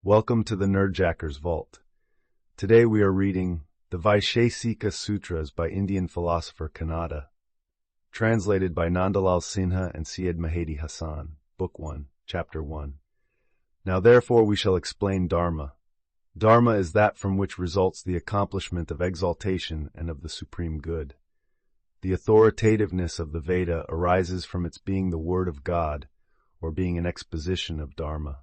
Welcome to the Nerdjacker's Vault. Today we are reading the Vaiśeṣika Sūtras by Indian philosopher Kaṇāda, translated by Nandalal Sinha and Syed Mehdi Hassan, Book 1, Chapter 1. Now therefore we shall explain Dharma. Dharma is that from which results the accomplishment of exaltation and of the supreme good. The authoritativeness of the Veda arises from its being the word of God, or being an exposition of Dharma.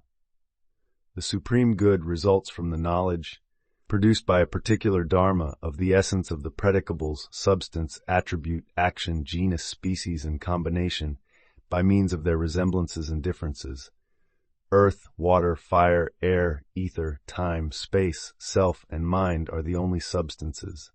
The supreme good results from the knowledge, produced by a particular dharma, of the essence of the predicables, substance, attribute, action, genus, species, and combination, by means of their resemblances and differences. Earth, water, fire, air, ether, time, space, self, and mind are the only substances.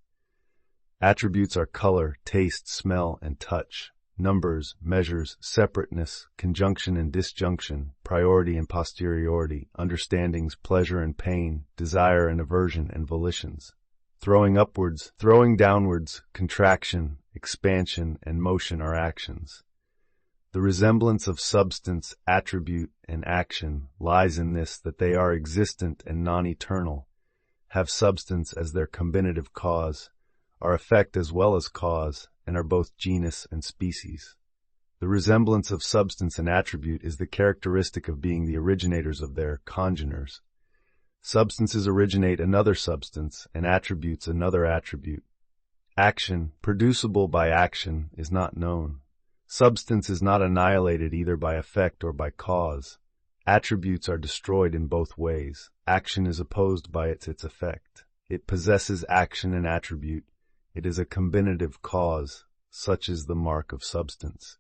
Attributes are color, taste, smell, and touch. Numbers, measures, separateness, conjunction and disjunction, priority and posteriority, understandings, pleasure and pain, desire and aversion, and volitions. Throwing upwards, throwing downwards, contraction, expansion, and motion are actions. The resemblance of substance, attribute, and action lies in this, that they are existent and non-eternal, have substance as their combinative cause, are effect as well as cause, and are both genus and species. The resemblance of substance and attribute is the characteristic of being the originators of their congeners. Substances originate another substance, and attributes another attribute. Action, producible by action, is not known. Substance is not annihilated either by effect or by cause. Attributes are destroyed in both ways. Action is opposed by its effect. It possesses action and attribute. It is a combinative cause, such is the mark of substance.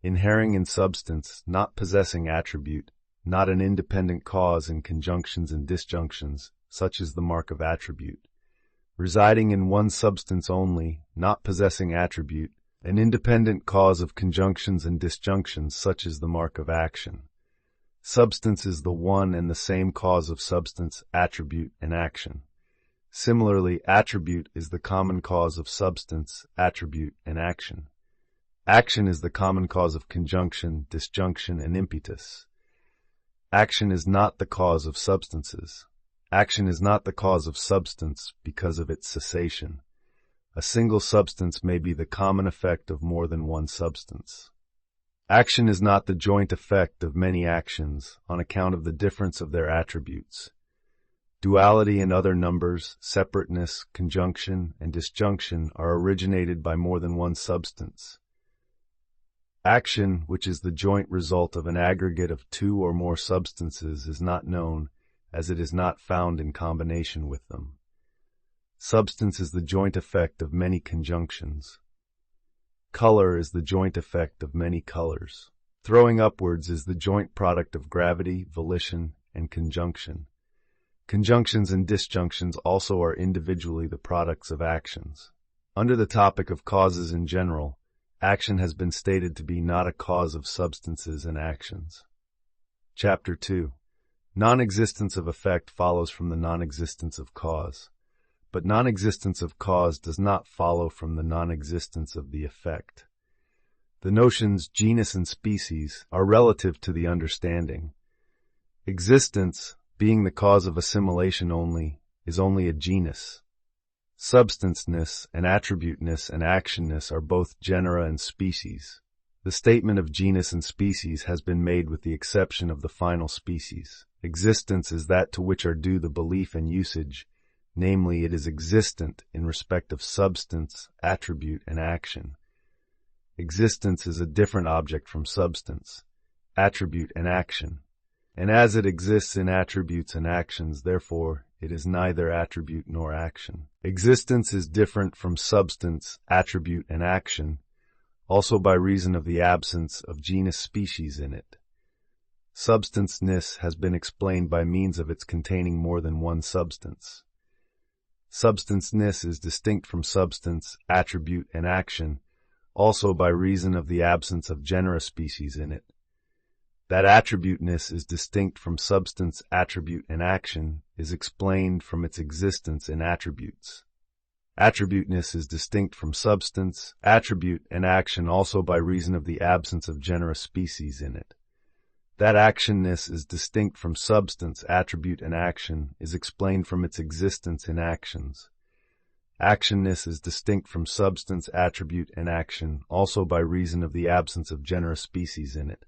Inhering in substance, not possessing attribute, not an independent cause in conjunctions and disjunctions, such is the mark of attribute. Residing in one substance only, not possessing attribute, an independent cause of conjunctions and disjunctions, such is the mark of action. Substance is the one and the same cause of substance, attribute, and action. Similarly, attribute is the common cause of substance, attribute, and action. Action is the common cause of conjunction, disjunction, and impetus. Action is not the cause of substances. Action is not the cause of substance because of its cessation. A single substance may be the common effect of more than one substance. Action is not the joint effect of many actions on account of the difference of their attributes. Duality and other numbers, separateness, conjunction, and disjunction are originated by more than one substance. Action, which is the joint result of an aggregate of two or more substances, is not known, as it is not found in combination with them. Substance is the joint effect of many conjunctions. Color is the joint effect of many colors. Throwing upwards is the joint product of gravity, volition, and conjunction. Conjunctions and disjunctions also are individually the products of actions. Under the topic of causes in general, action has been stated to be not a cause of substances and actions. Chapter 2. Non-existence of effect follows from the non-existence of cause, but non-existence of cause does not follow from the non-existence of the effect. The notions genus and species are relative to the understanding. Existence, being the cause of assimilation only, is only a genus. Substanceness and attributeness and actionness are both genera and species. The statement of genus and species has been made with the exception of the final species. Existence is that to which are due the belief and usage, namely, it is existent in respect of substance, attribute, and action. Existence is a different object from substance, attribute, and action. And as it exists in attributes and actions, therefore, it is neither attribute nor action. Existence is different from substance, attribute, and action, also by reason of the absence of genus species in it. Substanceness has been explained by means of its containing more than one substance. Substanceness is distinct from substance, attribute, and action, also by reason of the absence of genera species in it. That attributeness is distinct from substance, attribute, and action is explained from its existence in attributes. Attributeness is distinct from substance, attribute, and action also by reason of the absence of genera species in it. That actionness is distinct from substance, attribute, and action is explained from its existence in actions. Actionness is distinct from substance, attribute, and action also by reason of the absence of genera species in it.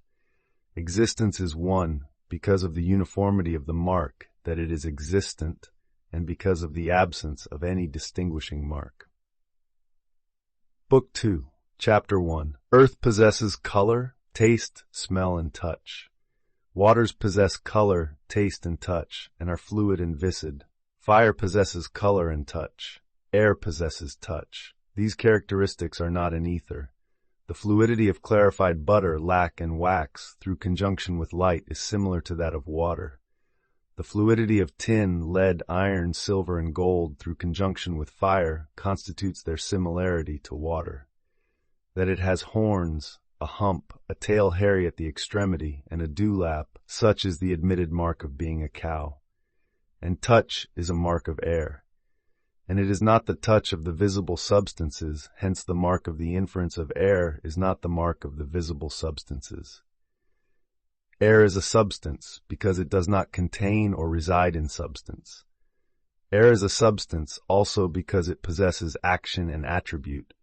Existence is one because of the uniformity of the mark that it is existent and because of the absence of any distinguishing mark. Book 2, Chapter 1. Earth possesses color, taste, smell, and touch. Waters possess color, taste, and touch, and are fluid and viscid. Fire possesses color and touch. Air possesses touch. These characteristics are not in ether. The fluidity of clarified butter, lac, and wax through conjunction with light is similar to that of water. The fluidity of tin, lead, iron, silver, and gold through conjunction with fire constitutes their similarity to water. That it has horns, a hump, a tail hairy at the extremity, and a dewlap, such is the admitted mark of being a cow. And touch is a mark of air. And it is not the touch of the visible substances, hence the mark of the inference of air is not the mark of the visible substances. Air is a substance because it does not contain or reside in substance. Air is a substance also because it possesses action and attribute.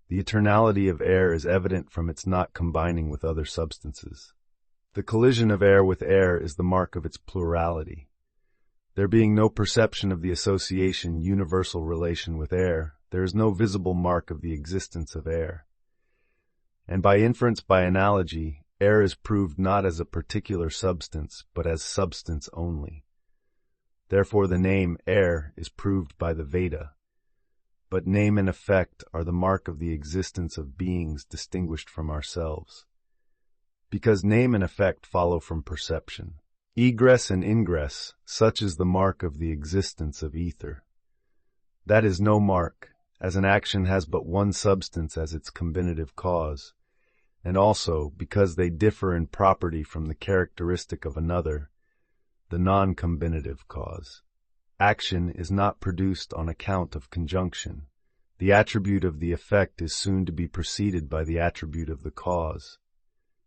The eternality of air is evident from its not combining with other substances. The collision of air with air is the mark of its plurality. There being no perception of the association universal relation with air, there is no visible mark of the existence of air. And by inference by analogy, air is proved not as a particular substance, but as substance only. Therefore the name air is proved by the Veda. But name and effect are the mark of the existence of beings distinguished from ourselves. Because name and effect follow from perception. Egress and ingress, such is the mark of the existence of ether. That is no mark, as an action has but one substance as its combinative cause, and also because they differ in property from the characteristic of another, the non-combinative cause. Action is not produced on account of conjunction. The attribute of the effect is soon to be preceded by the attribute of the cause.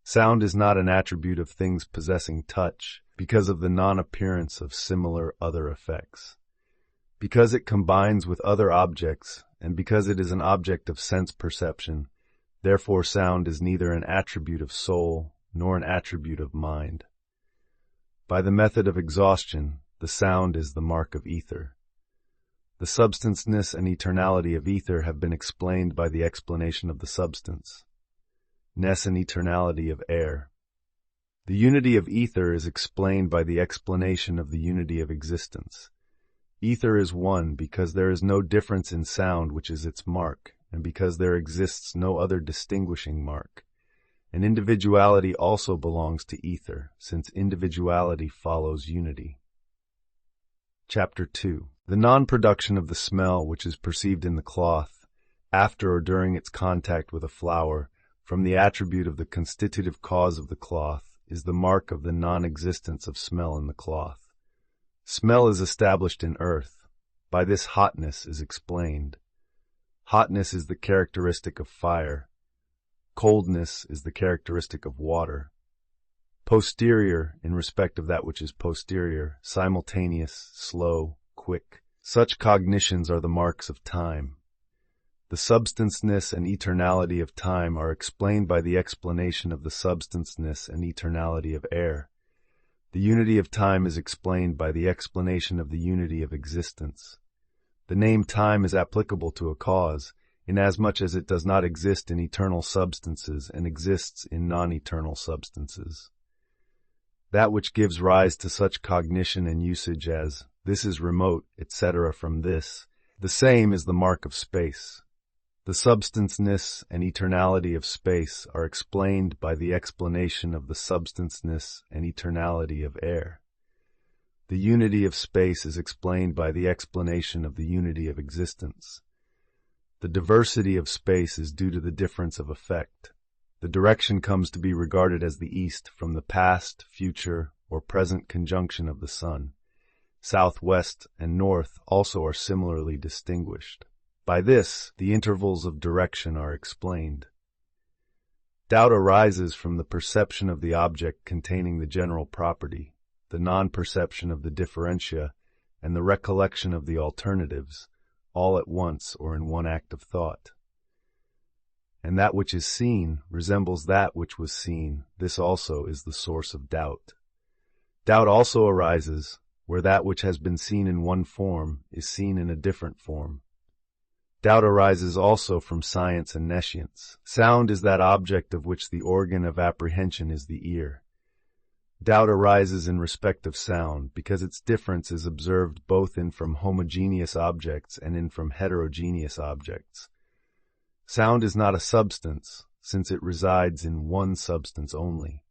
Sound is not an attribute of things possessing touch because of the non-appearance of similar other effects. Because it combines with other objects, and because it is an object of sense perception, therefore sound is neither an attribute of soul nor an attribute of mind. By the method of exhaustion, the sound is the mark of ether. The substanceness and eternality of ether have been explained by the explanation of the substance. Ness and eternality of air. The unity of ether is explained by the explanation of the unity of existence. Ether is one because there is no difference in sound which is its mark, and because there exists no other distinguishing mark. And individuality also belongs to ether, since individuality follows unity. Chapter 2. The non-production of the smell which is perceived in the cloth, after or during its contact with a flower, from the attribute of the constitutive cause of the cloth, is the mark of the non-existence of smell in the cloth. Smell is established in earth. By this hotness is explained. Hotness is the characteristic of fire. Coldness is the characteristic of water. Posterior, in respect of that which is posterior, simultaneous, slow, quick. Such cognitions are the marks of time. The substanceness and eternality of time are explained by the explanation of the substanceness and eternality of air. The unity of time is explained by the explanation of the unity of existence. The name time is applicable to a cause, inasmuch as it does not exist in eternal substances and exists in non-eternal substances. That which gives rise to such cognition and usage as, this is remote, etc. from this, the same is the mark of space. The substanceness and eternality of space are explained by the explanation of the substanceness and eternality of air. The unity of space is explained by the explanation of the unity of existence. The diversity of space is due to the difference of effect. The direction comes to be regarded as the east from the past, future, or present conjunction of the sun. South, west, and north also are similarly distinguished. By this, the intervals of direction are explained. Doubt arises from the perception of the object containing the general property, the non-perception of the differentia, and the recollection of the alternatives, all at once or in one act of thought. And that which is seen resembles that which was seen. This also is the source of doubt. Doubt also arises where that which has been seen in one form is seen in a different form. Doubt arises also from science and nescience. Sound is that object of which the organ of apprehension is the ear. Doubt arises in respect of sound because its difference is observed both in from homogeneous objects and in from heterogeneous objects. Sound is not a substance, since it resides in one substance only.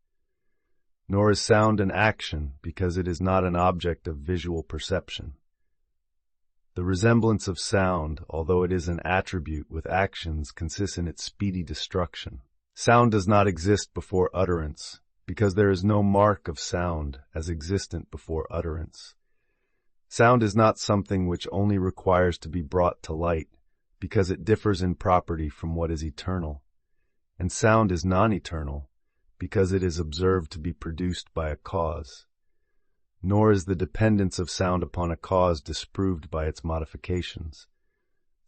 Nor is sound an action, because it is not an object of visual perception. The resemblance of sound, although it is an attribute with actions, consists in its speedy destruction. Sound does not exist before utterance, because there is no mark of sound as existent before utterance. Sound is not something which only requires to be brought to light, because it differs in property from what is eternal. And sound is non-eternal, because it is observed to be produced by a cause. Nor is the dependence of sound upon a cause disproved by its modifications.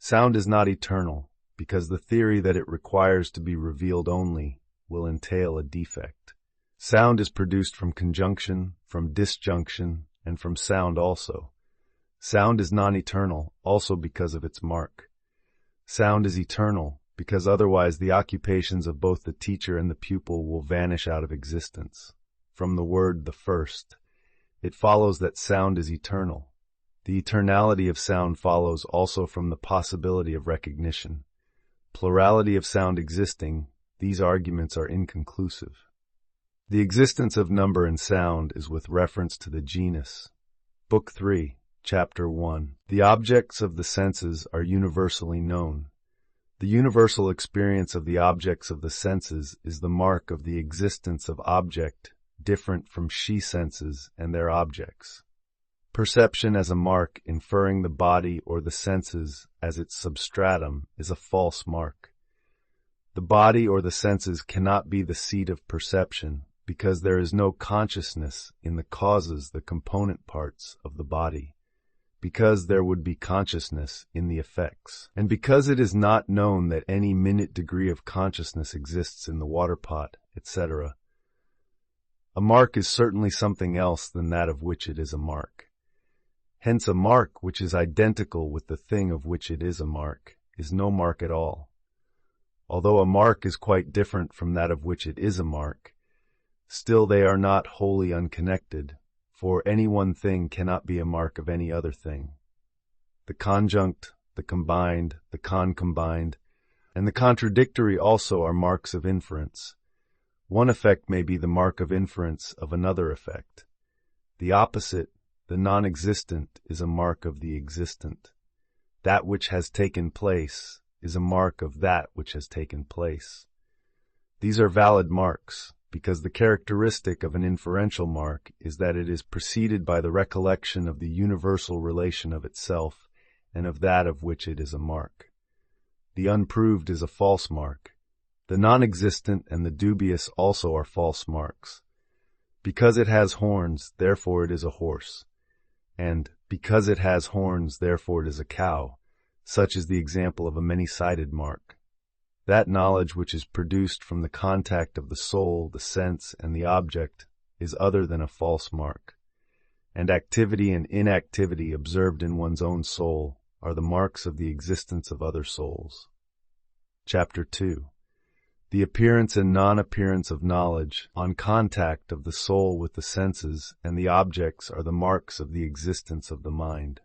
Sound is not eternal, because the theory that it requires to be revealed only will entail a defect. Sound is produced from conjunction, from disjunction, and from sound also. Sound is non-eternal, also because of its mark. Sound is eternal, because otherwise the occupations of both the teacher and the pupil will vanish out of existence. From the word the first, it follows that sound is eternal. The eternality of sound follows also from the possibility of recognition. Plurality of sound existing, these arguments are inconclusive. The existence of number and sound is with reference to the genus. Book 3, Chapter 1. The objects of the senses are universally known. The universal experience of the objects of the senses is the mark of the existence of object different from she-senses and their objects. Perception as a mark inferring the body or the senses as its substratum is a false mark. The body or the senses cannot be the seat of perception because there is no consciousness in the causes, the component parts of the body, because there would be consciousness in the effects, and because it is not known that any minute degree of consciousness exists in the water pot, etc. A mark is certainly something else than that of which it is a mark. Hence a mark which is identical with the thing of which it is a mark is no mark at all. Although a mark is quite different from that of which it is a mark, still they are not wholly unconnected, for any one thing cannot be a mark of any other thing. The conjunct, the combined, the concombined, and the contradictory also are marks of inference. One effect may be the mark of inference of another effect. The opposite, the non-existent, is a mark of the existent. That which has taken place is a mark of that which has taken place. These are valid marks, because the characteristic of an inferential mark is that it is preceded by the recollection of the universal relation of itself and of that of which it is a mark. The unproved is a false mark. The non-existent and the dubious also are false marks. Because it has horns, therefore it is a horse, and because it has horns, therefore it is a cow. Such is the example of a many-sided mark. That knowledge which is produced from the contact of the soul, the sense, and the object is other than a false mark, and activity and inactivity observed in one's own soul are the marks of the existence of other souls. Chapter 2. The appearance and non-appearance of knowledge on contact of the soul with the senses and the objects are the marks of the existence of the mind.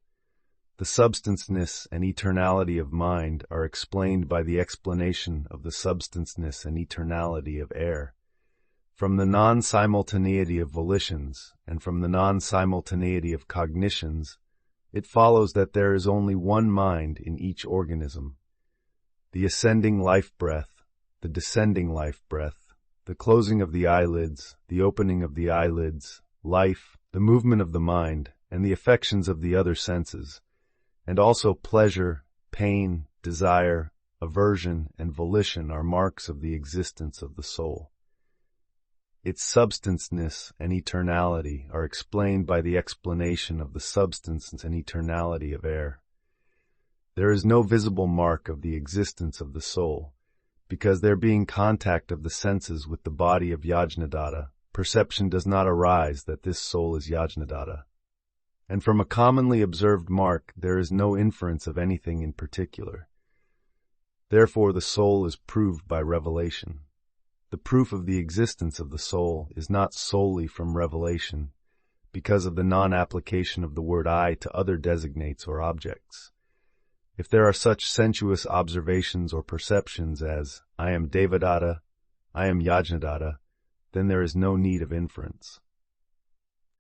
The substanceness and eternality of mind are explained by the explanation of the substanceness and eternality of air. From the non-simultaneity of volitions and from the non-simultaneity of cognitions, it follows that there is only one mind in each organism. The ascending life-breath, the descending life-breath, the closing of the eyelids, the opening of the eyelids, life, the movement of the mind, and the affections of the other senses, and also pleasure, pain, desire, aversion, and volition are marks of the existence of the soul. Its substanceness and eternality are explained by the explanation of the substance and eternality of air. There is no visible mark of the existence of the soul, because there being contact of the senses with the body of Yajnadatta, perception does not arise that this soul is Yajnadatta. And from a commonly observed mark there is no inference of anything in particular. Therefore the soul is proved by revelation. The proof of the existence of the soul is not solely from revelation, because of the non-application of the word I to other designates or objects. If there are such sensuous observations or perceptions as, I am Devadatta, I am Yajnadatta, then there is no need of inference.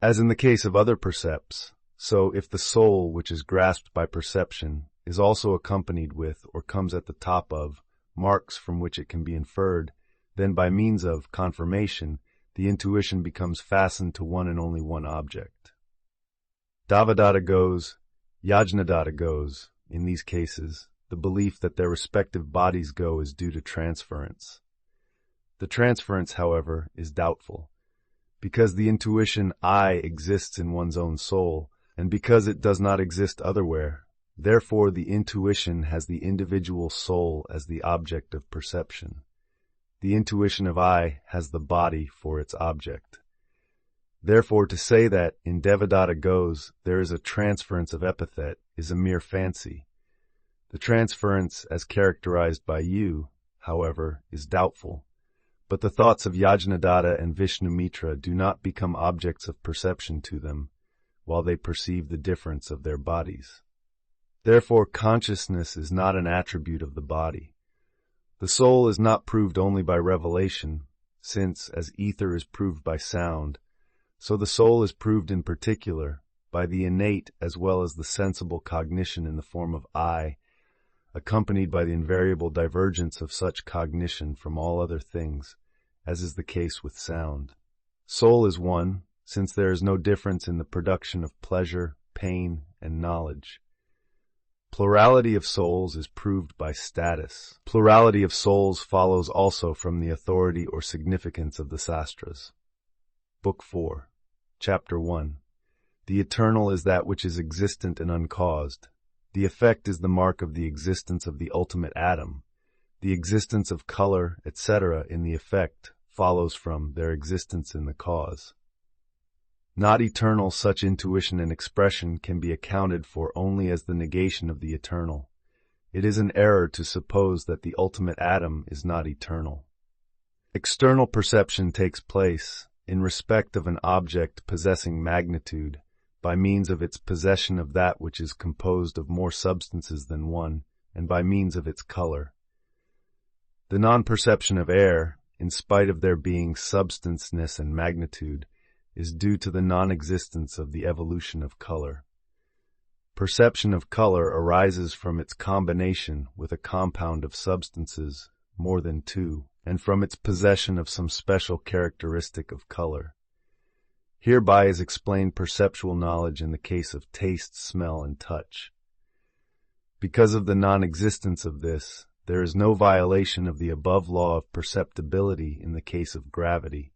As in the case of other percepts, so if the soul which is grasped by perception is also accompanied with or comes at the top of marks from which it can be inferred, then by means of confirmation, the intuition becomes fastened to one and only one object. Devadatta goes, Yajnadatta goes. In these cases, the belief that their respective bodies go is due to transference. The transference, however, is doubtful, because the intuition I exists in one's own soul, and because it does not exist otherwhere. Therefore, the intuition has the individual soul as the object of perception. The intuition of I has the body for its object. Therefore, to say that in Devadatta goes there is a transference of epithet is a mere fancy. The transference as characterized by you, however, is doubtful, but the thoughts of Yajnadatta and Vishnumitra do not become objects of perception to them, while they perceive the difference of their bodies. Therefore, consciousness is not an attribute of the body. The soul is not proved only by revelation, since, as ether is proved by sound, so the soul is proved in particular by the innate as well as the sensible cognition in the form of I, accompanied by the invariable divergence of such cognition from all other things, as is the case with sound. Soul is one, since there is no difference in the production of pleasure, pain, and knowledge. Plurality of souls is proved by status. Plurality of souls follows also from the authority or significance of the Sāstras. Book 4, Chapter 1. The eternal is that which is existent and uncaused. The effect is the mark of the existence of the ultimate atom. The existence of color, etc. in the effect follows from their existence in the cause. Not eternal, such intuition and expression can be accounted for only as the negation of the eternal. It is an error to suppose that the ultimate atom is not eternal. External perception takes place in respect of an object possessing magnitude by means of its possession of that which is composed of more substances than one, and by means of its color. The non-perception of air, in spite of there being substanceness and magnitude, is due to the non-existence of the evolution of color. Perception of color arises from its combination with a compound of substances, more than two, and from its possession of some special characteristic of color. Hereby is explained perceptual knowledge in the case of taste, smell, and touch. Because of the non-existence of this, there is no violation of the above law of perceptibility in the case of gravity.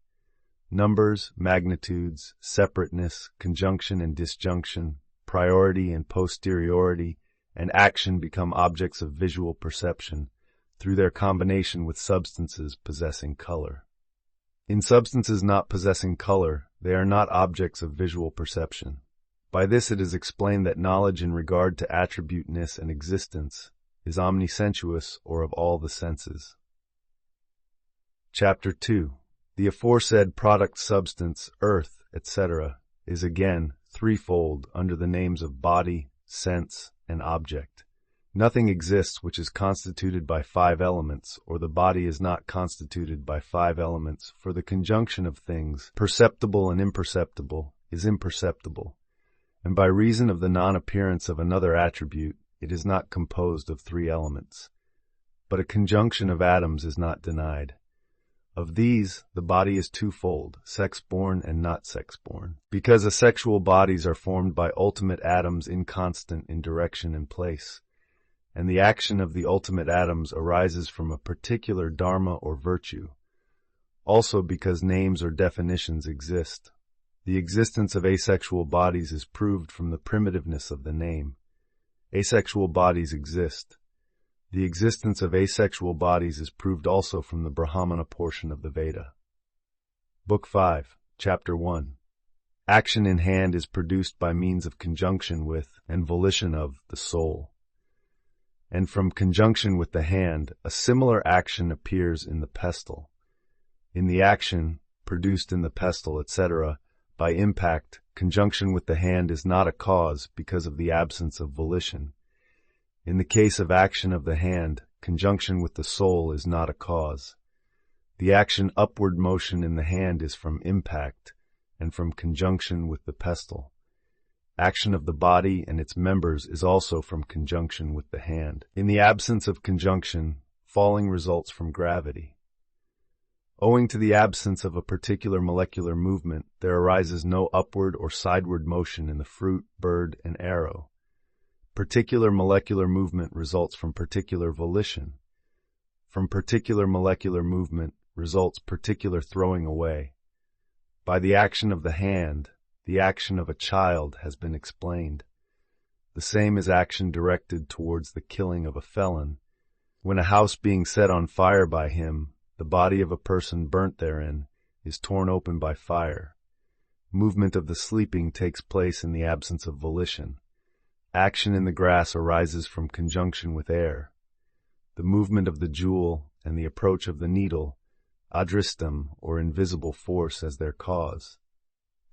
Numbers, magnitudes, separateness, conjunction and disjunction, priority and posteriority, and action become objects of visual perception through their combination with substances possessing color. In substances not possessing color, they are not objects of visual perception. By this it is explained that knowledge in regard to attributeness and existence is omnisensuous or of all the senses. Chapter 2. The aforesaid product substance, earth, etc., is again threefold under the names of body, sense, and object. Nothing exists which is constituted by 5 elements, or the body is not constituted by 5 elements, for the conjunction of things, perceptible and imperceptible, is imperceptible, and by reason of the non-appearance of another attribute, it is not composed of 3 elements. But a conjunction of atoms is not denied. Of these, the body is twofold, sex-born and not sex-born, because asexual bodies are formed by ultimate atoms inconstant in direction and place, and the action of the ultimate atoms arises from a particular dharma or virtue. Also because names or definitions exist. The existence of asexual bodies is proved from the primitiveness of the name. Asexual bodies exist. The existence of asexual bodies is proved also from the Brahmana portion of the Veda. Book 5, Chapter 1. Action in hand is produced by means of conjunction with and volition of the soul. And from conjunction with the hand, a similar action appears in the pestle. In the action, produced in the pestle, etc., by impact, conjunction with the hand is not a cause because of the absence of volition. In the case of action of the hand, conjunction with the soul is not a cause. The action upward motion in the hand is from impact and from conjunction with the pestle. Action of the body and its members is also from conjunction with the hand. In the absence of conjunction, falling results from gravity. Owing to the absence of a particular molecular movement, there arises no upward or sideward motion in the fruit, bird, and arrow. Particular molecular movement results from particular volition. From particular molecular movement results particular throwing away. By the action of the hand, the action of a child has been explained. The same is action directed towards the killing of a felon. When a house being set on fire by him, the body of a person burnt therein is torn open by fire. Movement of the sleeping takes place in the absence of volition. Action in the grass arises from conjunction with air. The movement of the jewel and the approach of the needle, adristam or invisible force as their cause.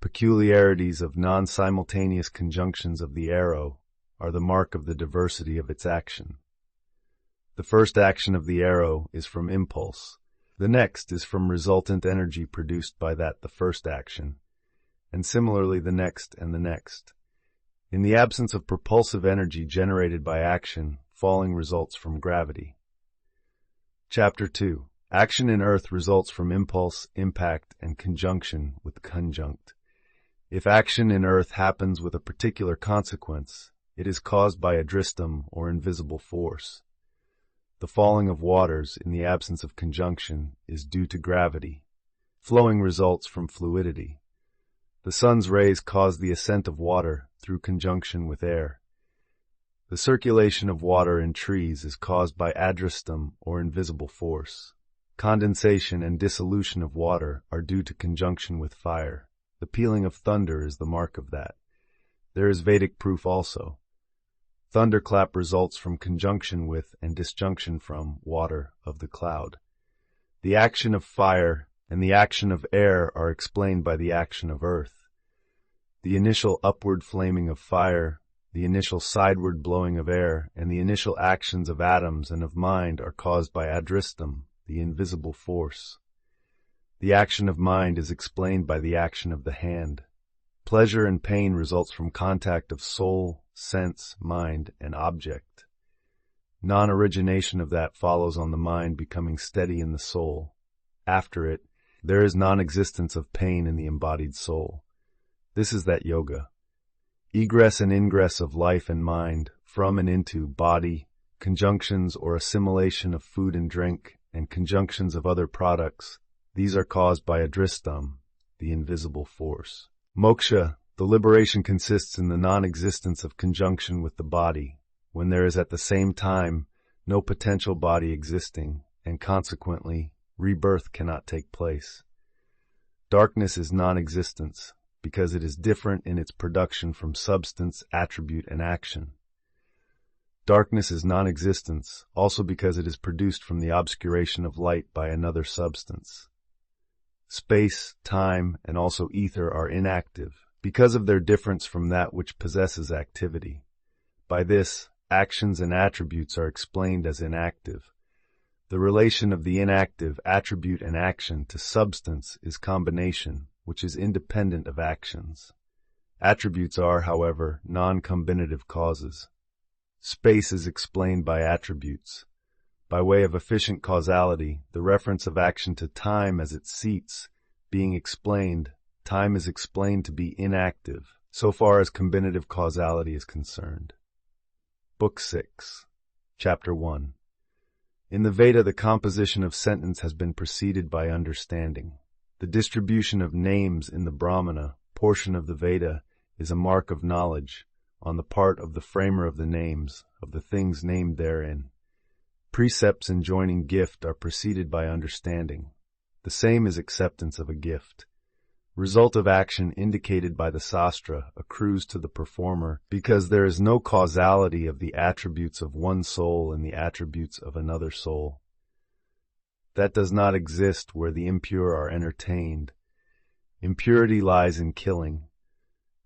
Peculiarities of non-simultaneous conjunctions of the arrow are the mark of the diversity of its action. The first action of the arrow is from impulse. The next is from resultant energy produced by the first action, and similarly the next and the next. In the absence of propulsive energy generated by action, falling results from gravity. Chapter 2. Action in earth results from impulse, impact, and conjunction with conjunct. If action in earth happens with a particular consequence, it is caused by adristam or invisible force. The falling of waters in the absence of conjunction is due to gravity. Flowing results from fluidity. The sun's rays cause the ascent of water through conjunction with air. The circulation of water in trees is caused by adristam or invisible force. Condensation and dissolution of water are due to conjunction with fire. The pealing of thunder is the mark of that. There is Vedic proof also. Thunderclap results from conjunction with and disjunction from water of the cloud. The action of fire and the action of air are explained by the action of earth. The initial upward flaming of fire, the initial sideward blowing of air, and the initial actions of atoms and of mind are caused by adristam, the invisible force. The action of mind is explained by the action of the hand. Pleasure and pain results from contact of soul, sense, mind, and object. Non-origination of that follows on the mind becoming steady in the soul. After it, there is non-existence of pain in the embodied soul. This is that yoga. Egress and ingress of life and mind, from and into body, conjunctions or assimilation of food and drink, and conjunctions of other products, these are caused by adristam, the invisible force. Moksha, the liberation, consists in the non-existence of conjunction with the body, when there is at the same time no potential body existing, and consequently, rebirth cannot take place. Darkness is non-existence, because it is different in its production from substance, attribute, and action. Darkness is non-existence, also because it is produced from the obscuration of light by another substance. Space, time, and also ether are inactive, because of their difference from that which possesses activity. By this, actions and attributes are explained as inactive. The relation of the inactive attribute and action to substance is combination, which is independent of actions. Attributes are, however, non-combinative causes. Space is explained by attributes. By way of efficient causality, the reference of action to time as its seats being explained, time is explained to be inactive, so far as combinative causality is concerned. Book 6, Chapter 1. In the Veda, the composition of sentence has been preceded by understanding. The distribution of names in the Brahmana portion of the Veda is a mark of knowledge on the part of the framer of the names, of the things named therein. Precepts enjoining gift are preceded by understanding. The same is acceptance of a gift. Result of action indicated by the sastra accrues to the performer because there is no causality of the attributes of one soul and the attributes of another soul. That does not exist where the impure are entertained. Impurity lies in killing.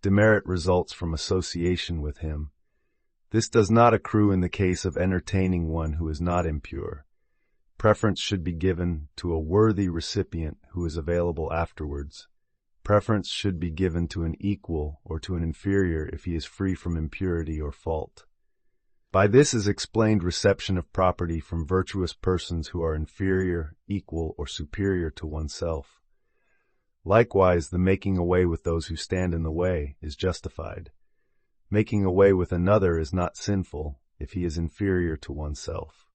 Demerit results from association with him. This does not accrue in the case of entertaining one who is not impure. Preference should be given to a worthy recipient who is available afterwards. Preference should be given to an equal or to an inferior if he is free from impurity or fault. By this is explained reception of property from virtuous persons who are inferior, equal, or superior to oneself. Likewise, the making away with those who stand in the way is justified. Making away with another is not sinful if he is inferior to oneself.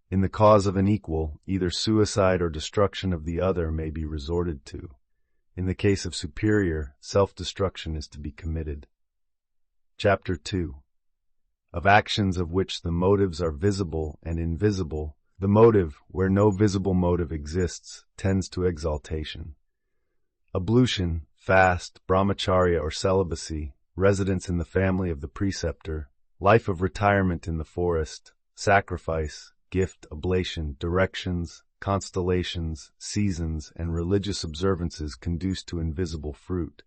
In the cause of an equal, either suicide or destruction of the other may be resorted to. In the case of superior, self-destruction is to be committed. Chapter 2. Of actions of which the motives are visible and invisible, the motive, where no visible motive exists, tends to exaltation. Ablution, fast, brahmacharya or celibacy, residence in the family of the preceptor, life of retirement in the forest, sacrifice, gift, oblation, directions, constellations, seasons, and religious observances conduce to invisible fruit.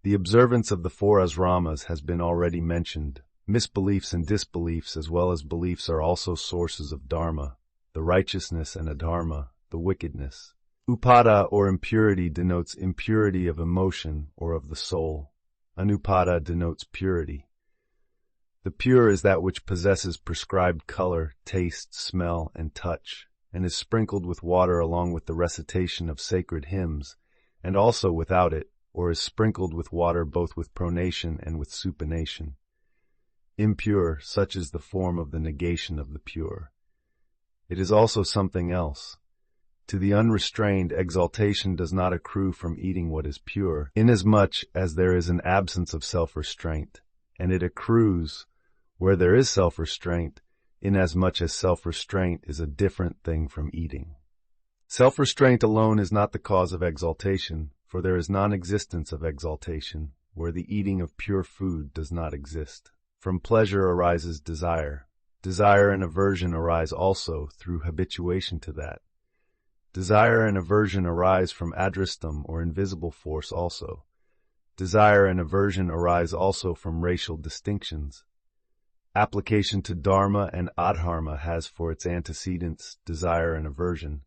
The observance of the four asramas has been already mentioned. Misbeliefs and disbeliefs as well as beliefs are also sources of dharma, the righteousness, and adharma, the wickedness. Upada or impurity denotes impurity of emotion or of the soul. Anupada denotes purity. The pure is that which possesses prescribed color, taste, smell, and touch, and is sprinkled with water along with the recitation of sacred hymns, and also without it, or is sprinkled with water both with pronation and with supination. Impure, such is the form of the negation of the pure. It is also something else. To the unrestrained, exaltation does not accrue from eating what is pure, inasmuch as there is an absence of self-restraint, and it accrues where there is self-restraint, inasmuch as self-restraint is a different thing from eating. Self-restraint alone is not the cause of exaltation, for there is non-existence of exaltation, where the eating of pure food does not exist. From pleasure arises desire. Desire and aversion arise also through habituation to that. Desire and aversion arise from adrastam or invisible force also. Desire and aversion arise also from racial distinctions. Application to dharma and adharma has for its antecedents desire and aversion.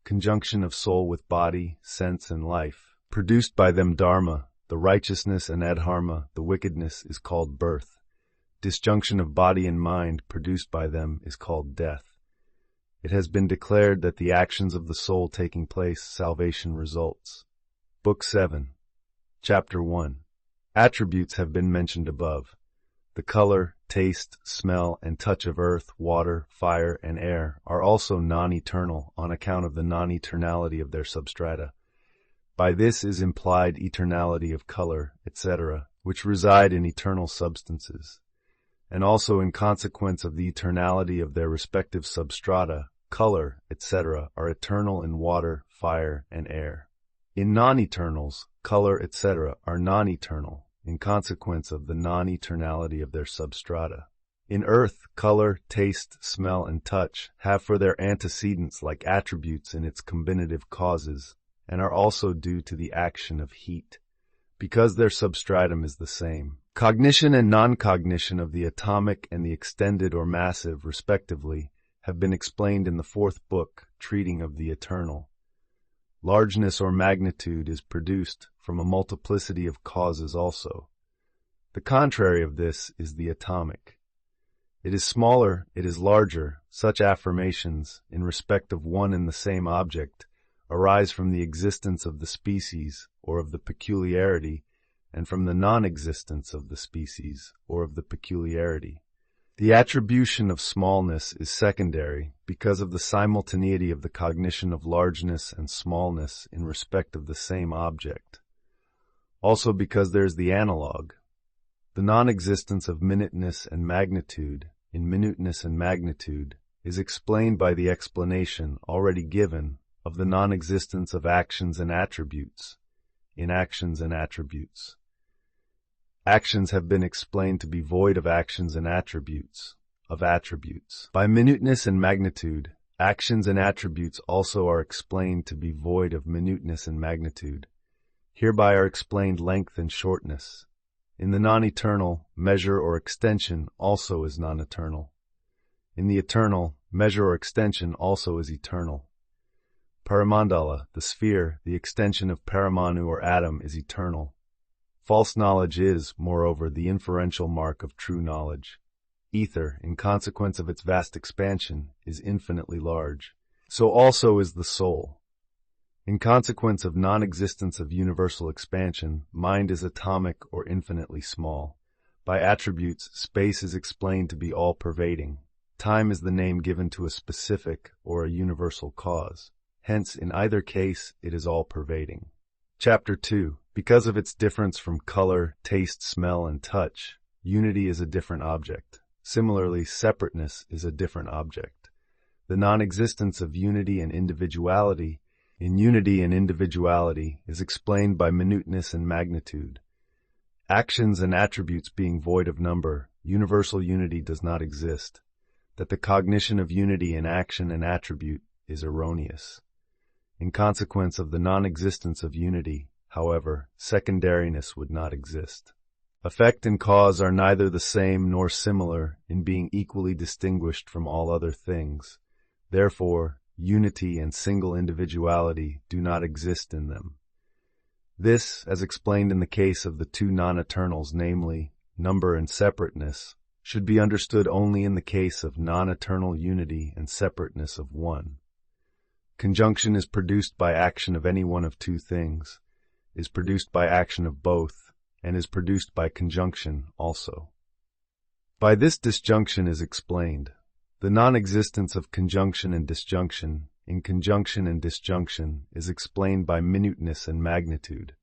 Conjunction of soul with body, sense, and life, produced by them dharma, the righteousness, and adharma, the wickedness, is called birth. Disjunction of body and mind, produced by them, is called death. It has been declared that the actions of the soul taking place, salvation results. Book 7. Chapter 1. Attributes have been mentioned above. The color, taste, smell, and touch of earth, water, fire, and air are also non-eternal on account of the non-eternality of their substrata. By this is implied eternality of color, etc., which reside in eternal substances, and also in consequence of the eternality of their respective substrata, color, etc., are eternal in water, fire, and air. In non-eternals, color, etc., are non-eternal, in consequence of the non-eternality of their substrata. In earth, color, taste, smell, and touch have for their antecedents like attributes in its combinative causes, and are also due to the action of heat, because their substratum is the same. Cognition and non-cognition of the atomic and the extended or massive, respectively, have been explained in the fourth book, treating of the eternal. Largeness or magnitude is produced from a multiplicity of causes also. The contrary of this is the atomic. It is smaller, it is larger. Such affirmations, in respect of one and the same object, arise from the existence of the species, or of the peculiarity, and from the non-existence of the species, or of the peculiarity. The attribution of smallness is secondary because of the simultaneity of the cognition of largeness and smallness in respect of the same object. Also because there's the analog. The non-existence of minuteness and magnitude in minuteness and magnitude is explained by the explanation already given of the non-existence of actions and attributes in actions and attributes. Actions have been explained to be void of actions and attributes, of attributes. By minuteness and magnitude, actions and attributes also are explained to be void of minuteness and magnitude. Hereby are explained length and shortness. In the non-eternal, measure or extension also is non-eternal. In the eternal, measure or extension also is eternal. Paramandala, the sphere, the extension of paramanu or atom, is eternal. False knowledge is, moreover, the inferential mark of true knowledge. Ether, in consequence of its vast expansion, is infinitely large. So also is the soul. In consequence of non-existence of universal expansion, mind is atomic or infinitely small. By attributes, space is explained to be all-pervading. Time is the name given to a specific or a universal cause. Hence, in either case, it is all-pervading. Chapter 2. Because of its difference from color, taste, smell, and touch, unity is a different object. Similarly, separateness is a different object. The non-existence of unity and individuality in unity and individuality is explained by minuteness and magnitude. Actions and attributes being void of number, universal unity does not exist. That the cognition of unity in action and attribute is erroneous. In consequence of the non-existence of unity, however, secondariness would not exist. Effect and cause are neither the same nor similar in being equally distinguished from all other things. Therefore, unity and single individuality do not exist in them. This, as explained in the case of the two non-eternals, namely, number and separateness, should be understood only in the case of non-eternal unity and separateness of one. Conjunction is produced by action of any one of two things, is produced by action of both, and is produced by conjunction also. By this disjunction is explained the non-existence of conjunction and disjunction in conjunction and disjunction is explained by minuteness and magnitude.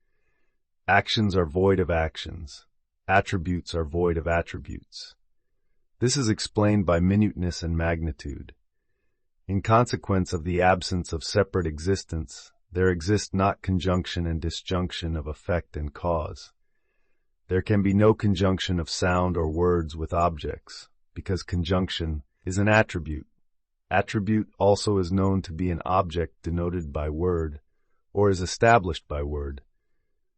Actions are void of actions. Attributes are void of attributes. This is explained by minuteness and magnitude. In consequence of the absence of separate existence, there exists not conjunction and disjunction of effect and cause. There can be no conjunction of sound or words with objects, because conjunction is an attribute. Attribute also is known to be an object denoted by word, or is established by word,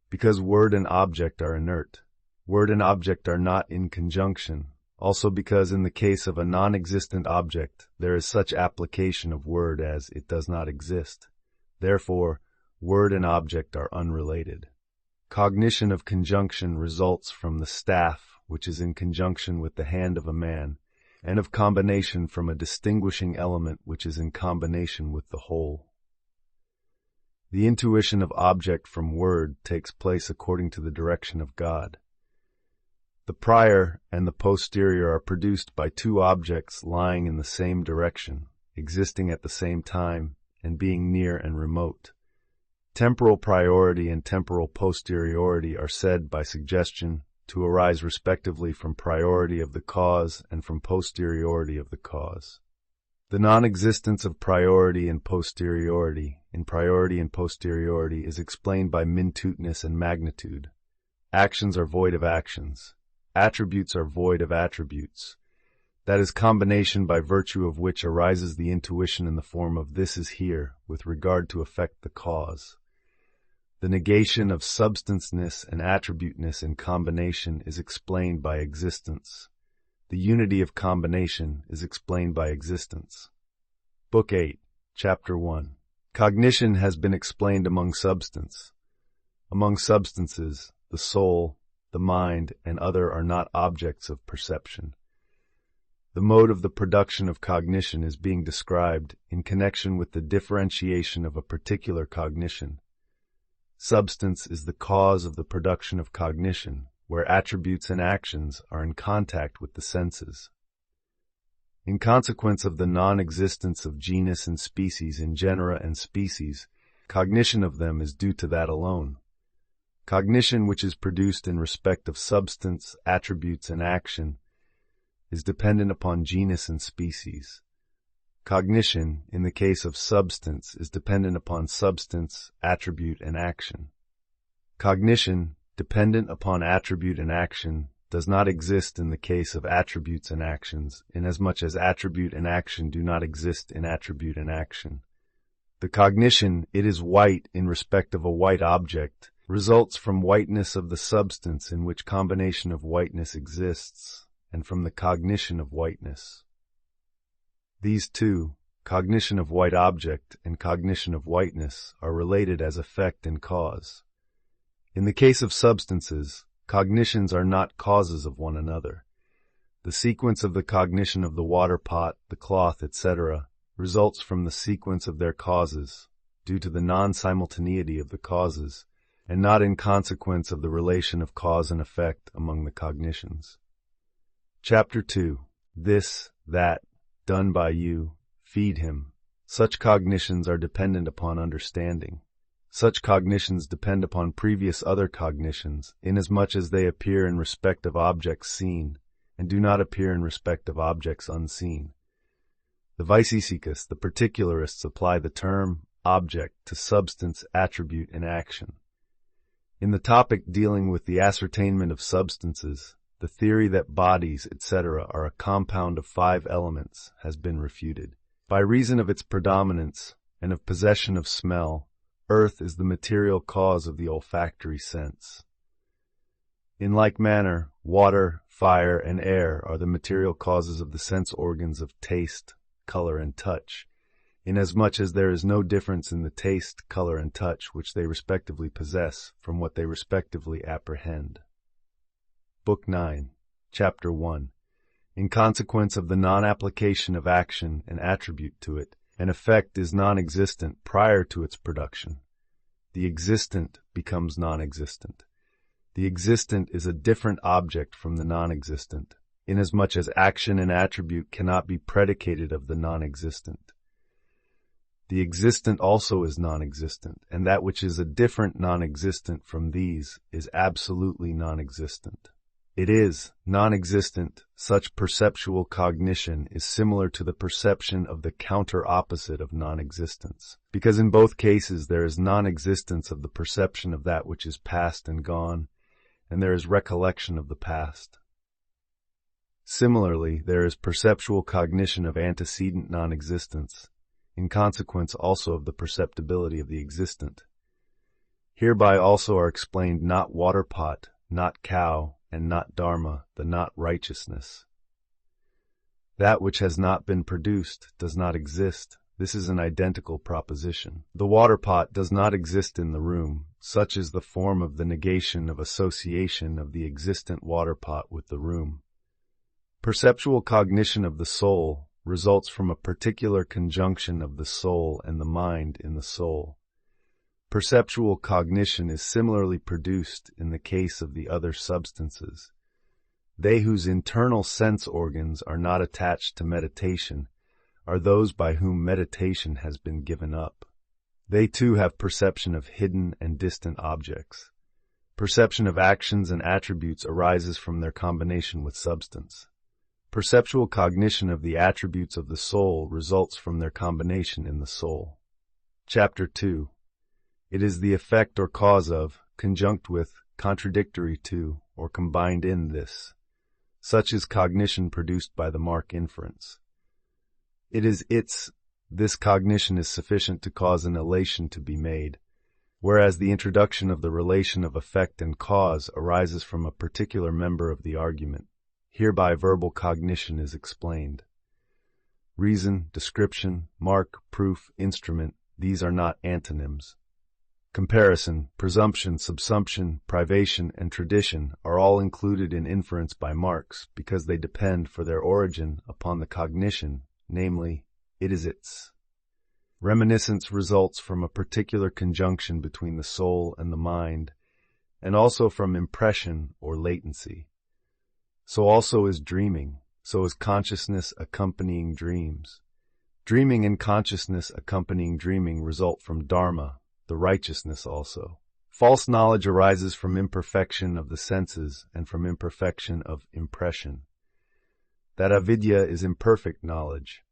because word and object are inert. Word and object are not in conjunction, also because in the case of a non-existent object, there is such application of word as it does not exist. Therefore, word and object are unrelated. Cognition of conjunction results from the staff, which is in conjunction with the hand of a man, and of combination from a distinguishing element which is in combination with the whole. The intuition of object from word takes place according to the direction of God. The prior and the posterior are produced by two objects lying in the same direction, existing at the same time, and being near and remote. Temporal priority and temporal posteriority are said by suggestion to arise respectively from priority of the cause and from posteriority of the cause. The non-existence of priority and posteriority in priority and posteriority is explained by minuteness and magnitude. Actions are void of actions. Attributes are void of attributes. That is combination by virtue of which arises the intuition in the form of this is here with regard to affect the cause. The negation of substanceness and attributeness in combination is explained by existence. The unity of combination is explained by existence. Book 8, Chapter 1. Cognition has been explained among substance. Among substances, the soul, the mind, and other are not objects of perception. The mode of the production of cognition is being described in connection with the differentiation of a particular cognition. Substance is the cause of the production of cognition, where attributes and actions are in contact with the senses. In consequence of the non-existence of genus and species in genera and species, cognition of them is due to that alone. Cognition which is produced in respect of substance, attributes, and action is dependent upon genus and species. Cognition, in the case of substance, is dependent upon substance, attribute, and action. Cognition, dependent upon attribute and action, does not exist in the case of attributes and actions, inasmuch as attribute and action do not exist in attribute and action. The cognition, "it is white" in respect of a white object, results from whiteness of the substance in which combination of whiteness exists, and from the cognition of whiteness. These two, cognition of white object and cognition of whiteness, are related as effect and cause. In the case of substances, cognitions are not causes of one another. The sequence of the cognition of the water pot, the cloth, etc., results from the sequence of their causes, due to the non-simultaneity of the causes, and not in consequence of the relation of cause and effect among the cognitions. Chapter 2. This, that, done by you, feed him. Such cognitions are dependent upon understanding. Such cognitions depend upon previous other cognitions, inasmuch as they appear in respect of objects seen, and do not appear in respect of objects unseen. The Vaisesikas, the particularists, apply the term object to substance, attribute, and action. In the topic dealing with the ascertainment of substances, the theory that bodies, etc., are a compound of 5 elements has been refuted. By reason of its predominance and of possession of smell, earth is the material cause of the olfactory sense. In like manner, water, fire, and air are the material causes of the sense organs of taste, color, and touch, inasmuch as there is no difference in the taste, color, and touch which they respectively possess from what they respectively apprehend. Book 9, Chapter 1. In consequence of the non-application of action and attribute to it, an effect is non-existent prior to its production. The existent becomes non-existent. The existent is a different object from the non-existent, inasmuch as action and attribute cannot be predicated of the non-existent. The existent also is non-existent, and that which is a different non-existent from these is absolutely non-existent. It is non-existent. Such perceptual cognition is similar to the perception of the counter-opposite of non-existence, because in both cases there is non-existence of the perception of that which is past and gone, and there is recollection of the past. Similarly, there is perceptual cognition of antecedent non-existence, in consequence also of the perceptibility of the existent. Hereby also are explained not water pot, not cow, and not dharma, the not righteousness. That which has not been produced does not exist. This is an identical proposition. The water pot does not exist in the room. Such is the form of the negation of association of the existent water pot with the room. Perceptual cognition of the soul results from a particular conjunction of the soul and the mind in the soul. Perceptual cognition is similarly produced in the case of the other substances. They whose internal sense organs are not attached to meditation are those by whom meditation has been given up. They too have perception of hidden and distant objects. Perception of actions and attributes arises from their combination with substance. Perceptual cognition of the attributes of the soul results from their combination in the soul. Chapter 2. It is the effect or cause of, conjunct with, contradictory to, or combined in this. Such is cognition produced by the mark inference. It is this cognition is sufficient to cause an elation to be made, whereas the introduction of the relation of effect and cause arises from a particular member of the argument. Hereby verbal cognition is explained. Reason, description, mark, proof, instrument, these are not antonyms. Comparison, presumption, subsumption, privation, and tradition are all included in inference by marks because they depend for their origin upon the cognition, namely, it is its. Reminiscence results from a particular conjunction between the soul and the mind, and also from impression or latency. So also is dreaming. so is consciousness accompanying dreams. Dreaming and consciousness accompanying dreaming result from dharma, the righteousness also. False knowledge arises from imperfection of the senses and from imperfection of impression. That avidya is imperfect knowledge.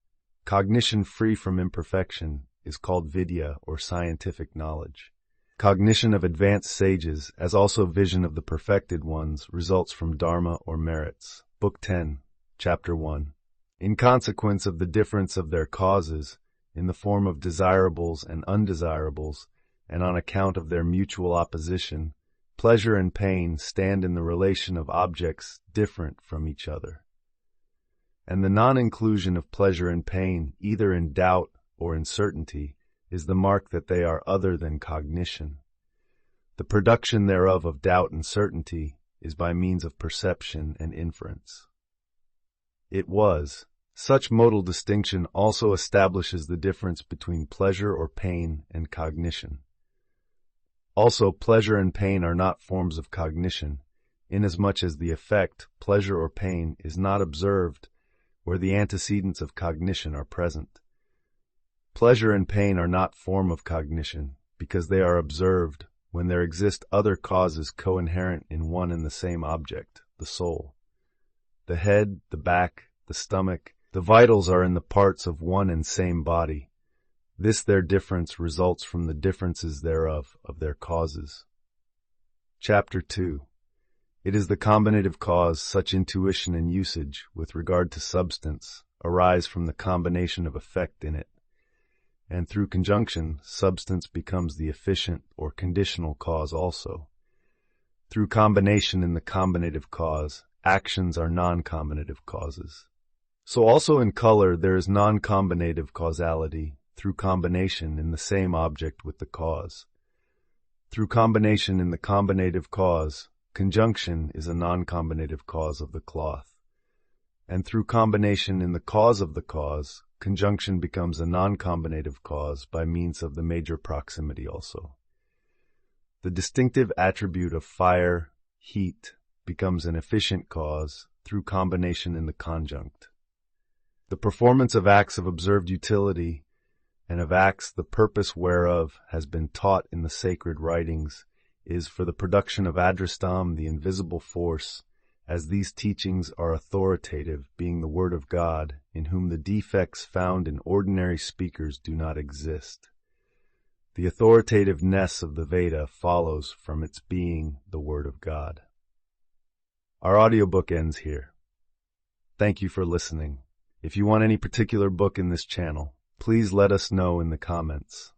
Cognition free from imperfection is called vidya or scientific knowledge. Cognition of advanced sages, as also vision of the perfected ones, results from dharma or merits. Book 10, Chapter 1. In consequence of the difference of their causes, in the form of desirables and undesirables, and on account of their mutual opposition, pleasure and pain stand in the relation of objects different from each other. And the non-inclusion of pleasure and pain, either in doubt or in certainty, is the mark that they are other than cognition. The production thereof of doubt and certainty is by means of perception and inference. It was. Such modal distinction also establishes the difference between pleasure or pain and cognition. Also, pleasure and pain are not forms of cognition, inasmuch as the effect, pleasure or pain, is not observed where the antecedents of cognition are present. Pleasure and pain are not form of cognition, because they are observed when there exist other causes co-inherent in one and the same object, the soul. The head, the back, the stomach, the vitals are in the parts of one and same body. This their difference results from the differences thereof of their causes. Chapter 2. It is the combinative cause such intuition and usage, with regard to substance, arise from the combination of effect in it. And through conjunction, substance becomes the efficient or conditional cause also. Through combination in the combinative cause, actions are non-combinative causes. So also in color there is non-combinative causality, through combination in the same object with the cause. Through combination in the combinative cause, conjunction is a non-combinative cause of the cloth. And through combination in the cause of the cause, conjunction becomes a non-combinative cause by means of the major proximity also. The distinctive attribute of fire, heat, becomes an efficient cause through combination in the conjunct. The performance of acts of observed utility and of acts the purpose whereof has been taught in the sacred writings is for the production of adrastam, the invisible force, as these teachings are authoritative, being the word of God, in whom the defects found in ordinary speakers do not exist. The authoritativeness of the Veda follows from its being the word of God. Our audiobook ends here. Thank you for listening. If you want any particular book in this channel, please let us know in the comments.